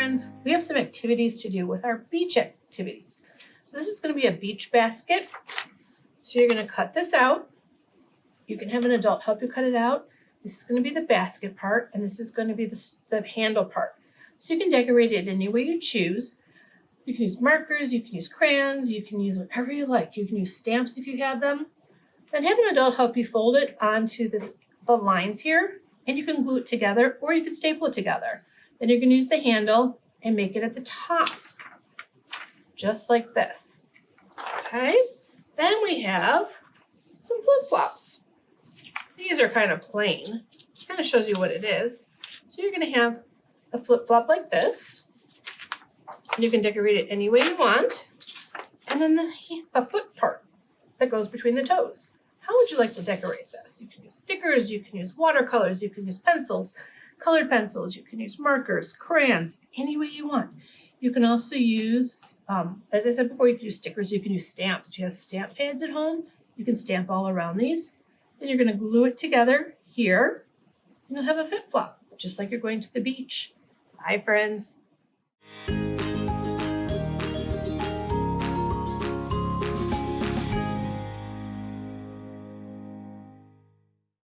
friends, we have some activities to do with our beach activities. So this is going to be a beach basket. So you're going to cut this out. You can have an adult help you cut it out. This is going to be the basket part, and this is going to be the handle part. So you can decorate it any way you choose. You can use markers, you can use crayons, you can use whatever you like. You can use stamps if you have them. Then have an adult help you fold it onto the lines here, and you can glue it together or you can staple it together. Then you're going to use the handle and make it at the top, just like this. Okay, then we have some flip-flops. These are kind of plain. It kind of shows you what it is. So you're going to have a flip-flop like this. You can decorate it any way you want. And then the foot part that goes between the toes. How would you like to decorate this? You can use stickers, you can use watercolors, you can use pencils, colored pencils, you can use markers, crayons, any way you want. You can also use, as I said before, you can use stickers, you can use stamps. Do you have stamp pads at home? You can stamp all around these. Then you're going to glue it together here, and you'll have a flip-flop, just like you're going to the beach. Bye, friends.